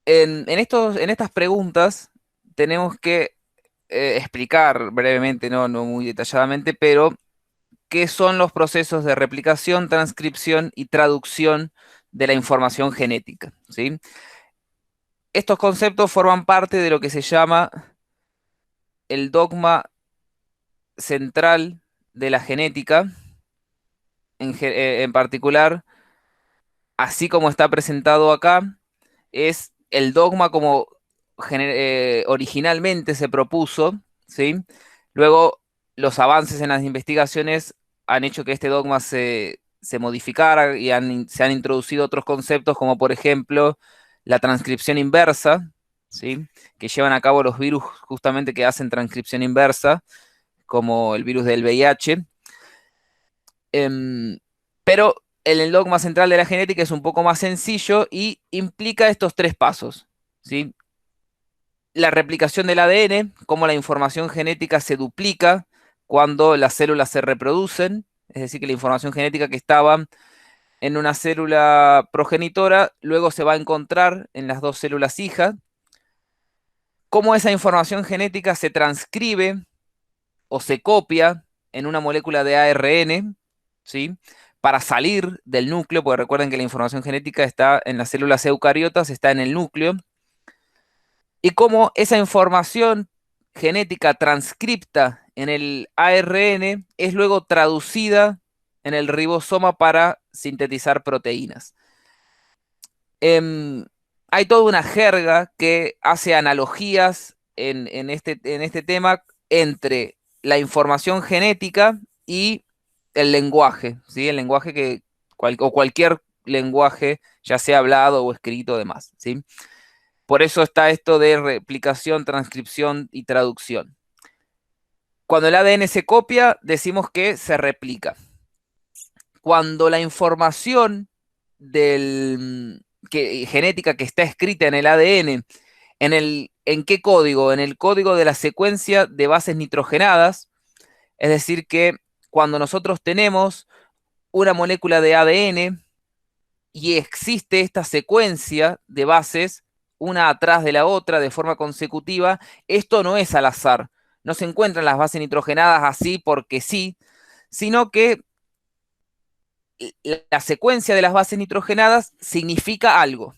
en estas preguntas tenemos que explicar brevemente, no muy detalladamente, pero qué son los procesos de replicación, transcripción y traducción de la información genética, ¿sí? Estos conceptos forman parte de lo que se llama el dogma central de la genética, en particular, así como está presentado acá, es el dogma como originalmente se propuso, ¿sí? Luego, los avances en las investigaciones han hecho que este dogma se modificara y se han introducido otros conceptos como, por ejemplo, la transcripción inversa, ¿sí? Que llevan a cabo los virus justamente que hacen transcripción inversa, como el virus del VIH. Pero el dogma central de la genética es un poco más sencillo y implica estos tres pasos, ¿sí? La replicación del ADN, cómo la información genética se duplica cuando las células se reproducen, es decir, que la información genética que estaba en una célula progenitora luego se va a encontrar en las dos células hijas, cómo esa información genética se transcribe o se copia en una molécula de ARN, ¿sí? Para salir del núcleo, porque recuerden que la información genética está en las células eucariotas, está en el núcleo, y cómo esa información genética transcripta en el ARN es luego traducida en el ribosoma para sintetizar proteínas. Em, Hay toda una jerga que hace analogías en este tema entre la información genética y el lenguaje, ¿sí? El lenguaje o cualquier lenguaje, ya sea hablado o escrito, demás, ¿sí? Por eso está esto de replicación, transcripción y traducción. Cuando el ADN se copia, decimos que se replica. Cuando la información genética que está escrita en el ADN, ¿en qué código? En el código de la secuencia de bases nitrogenadas, es decir, que cuando nosotros tenemos una molécula de ADN y existe esta secuencia de bases, una atrás de la otra de forma consecutiva, esto no es al azar, no se encuentran las bases nitrogenadas así porque sí, sino que la secuencia de las bases nitrogenadas significa algo,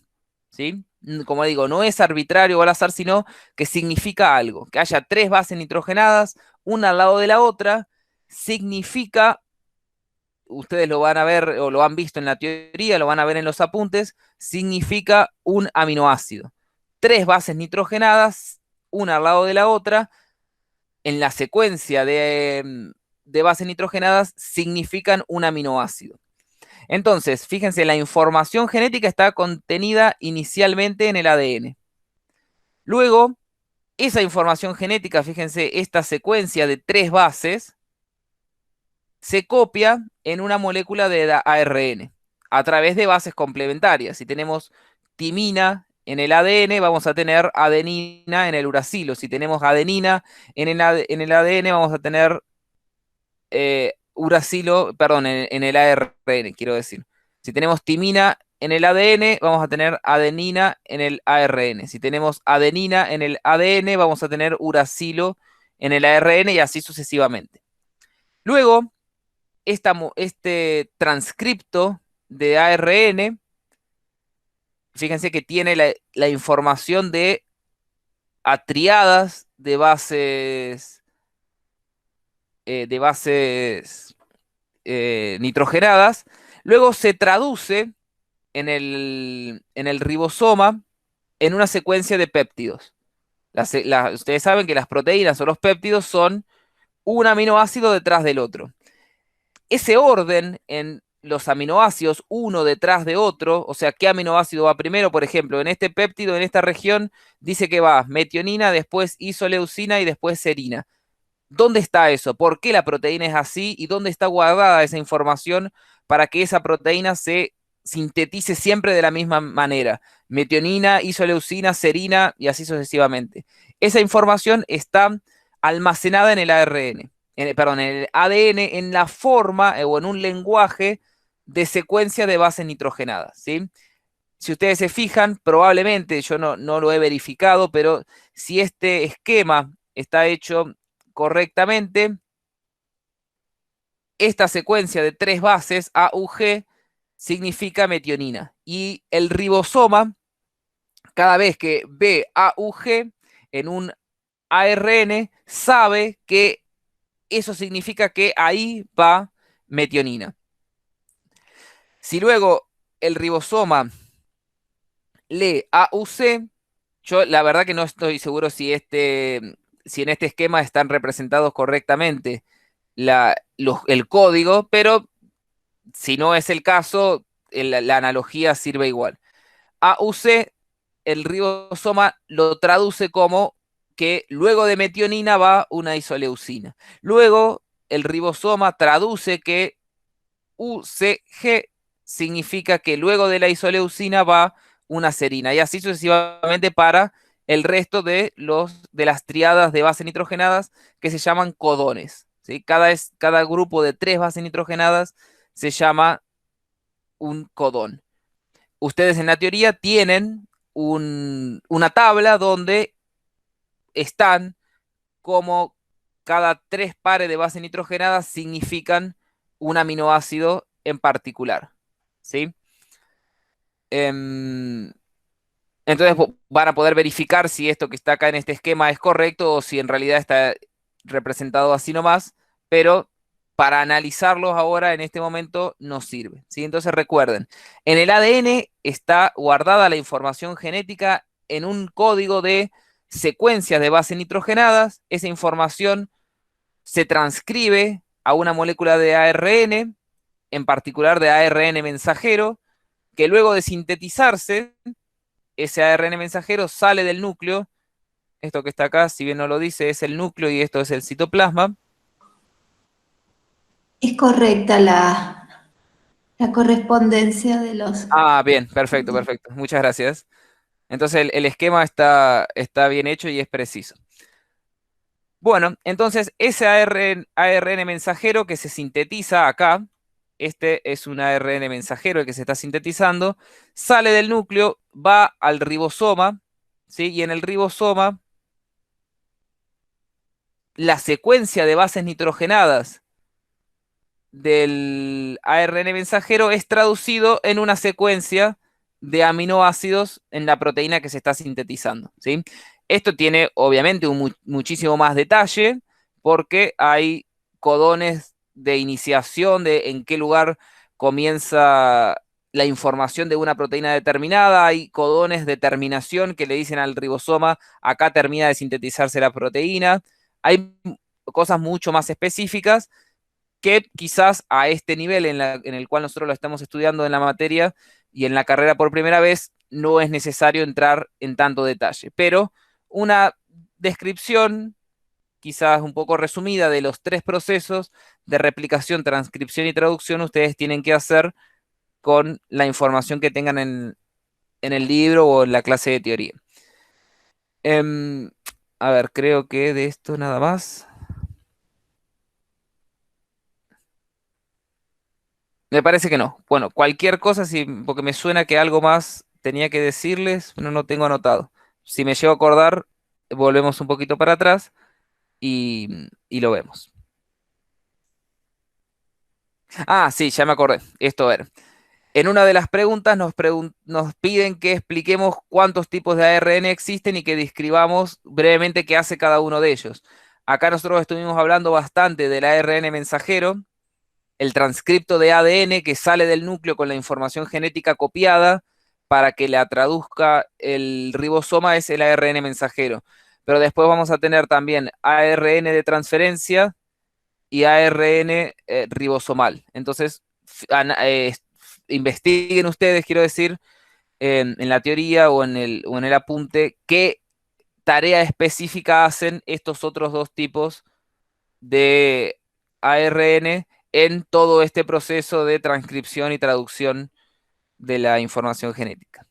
¿sí? Como digo, no es arbitrario o al azar, sino que significa algo. Que haya tres bases nitrogenadas, una al lado de la otra, significa, ustedes lo van a ver o lo han visto en la teoría, lo van a ver en los apuntes, significa un aminoácido. Tres bases nitrogenadas, una al lado de la otra, en la secuencia de bases nitrogenadas, significan un aminoácido. Entonces, fíjense, la información genética está contenida inicialmente en el ADN. Luego, esa información genética, fíjense, esta secuencia de tres bases, se copia en una molécula de ARN a través de bases complementarias. Si tenemos timina en el ADN, vamos a tener adenina en el uracilo. Si tenemos adenina en el ADN, vamos a tener uracilo, perdón, en el ARN, quiero decir. Si tenemos timina en el ADN, vamos a tener adenina en el ARN. Si tenemos adenina en el ADN, vamos a tener uracilo en el ARN y así sucesivamente. Luego, este transcripto de ARN, fíjense que tiene la información de triadas de bases nitrogenadas, luego se traduce en el ribosoma en una secuencia de péptidos. Ustedes saben que las proteínas o los péptidos son un aminoácido detrás del otro. Ese orden en los aminoácidos, uno detrás de otro, o sea, ¿qué aminoácido va primero? Por ejemplo, en este péptido, en esta región, dice que va metionina, después isoleucina y después serina. ¿Dónde está eso? ¿Por qué la proteína es así? ¿Y dónde está guardada esa información para que esa proteína se sintetice siempre de la misma manera? Metionina, isoleucina, serina y así sucesivamente. Esa información está almacenada en el ARN, perdón, en el ADN en la forma o en un lenguaje de secuencia de bases nitrogenadas, ¿sí? si ustedes se fijan, probablemente, yo no lo he verificado, pero si este esquema está hecho correctamente, esta secuencia de 3 bases, A, U, G, significa metionina. Y el ribosoma, cada vez que ve A, U, G en un ARN, sabe que eso significa que ahí va metionina. Si luego el ribosoma lee AUC, yo la verdad que no estoy seguro si en este esquema están representados correctamente el código, pero si no es el caso, la analogía sirve igual. AUC, el ribosoma lo traduce como que luego de metionina va una isoleucina. Luego el ribosoma traduce que UCG significa que luego de la isoleucina va una serina, y así sucesivamente para el resto de las triadas de bases nitrogenadas que se llaman codones. ¿Sí? Cada grupo de 3 bases nitrogenadas se llama un codón. Ustedes en la teoría tienen una tabla donde están como cada 3 pares de bases nitrogenadas significan un aminoácido en particular. ¿Sí? Em, entonces van a poder verificar si esto que está acá en este esquema es correcto o si en realidad está representado así nomás, pero para analizarlos ahora en este momento no sirve. ¿Sí? Entonces recuerden, en el ADN está guardada la información genética en un código de secuencias de bases nitrogenadas. Esa información se transcribe a una molécula de ARN, en particular de ARN mensajero, que luego de sintetizarse, ese ARN mensajero sale del núcleo. Esto que está acá, si bien no lo dice, es el núcleo y esto es el citoplasma. Es correcta la correspondencia de los... Ah, bien, perfecto, perfecto. Muchas gracias. Entonces el esquema está bien hecho y es preciso. Bueno, entonces ese ARN mensajero que se sintetiza acá, este es un ARN mensajero el que se está sintetizando, sale del núcleo, va al ribosoma, ¿sí? Y en el ribosoma, la secuencia de bases nitrogenadas del ARN mensajero es traducido en una secuencia de aminoácidos en la proteína que se está sintetizando, ¿sí? Esto tiene obviamente muchísimo más detalle porque hay codones de iniciación de en qué lugar comienza la información de una proteína determinada, hay codones de terminación que le dicen al ribosoma, acá termina de sintetizarse la proteína, hay cosas mucho más específicas que quizás a este nivel en el cual nosotros lo estamos estudiando en la materia y en la carrera por primera vez, no es necesario entrar en tanto detalle. Pero una descripción quizás un poco resumida de los 3 procesos de replicación, transcripción y traducción ustedes tienen que hacer con la información que tengan en el libro o en la clase de teoría. A ver, creo que de esto nada más. Me parece que no. Bueno, cualquier cosa, porque me suena que algo más tenía que decirles, pero no tengo anotado. Si me llego a acordar, volvemos un poquito para atrás y lo vemos. Ah, sí, ya me acordé. Esto era. En una de las preguntas nos piden que expliquemos cuántos tipos de ARN existen y que describamos brevemente qué hace cada uno de ellos. Acá nosotros estuvimos hablando bastante del ARN mensajero, el transcripto de ADN que sale del núcleo con la información genética copiada para que la traduzca el ribosoma es el ARN mensajero. Pero después vamos a tener también ARN de transferencia y ARN ribosomal. Entonces, investiguen ustedes, quiero decir, en la teoría o en el apunte, qué tarea específica hacen estos otros 2 tipos de ARN en todo este proceso de transcripción y traducción de la información genética.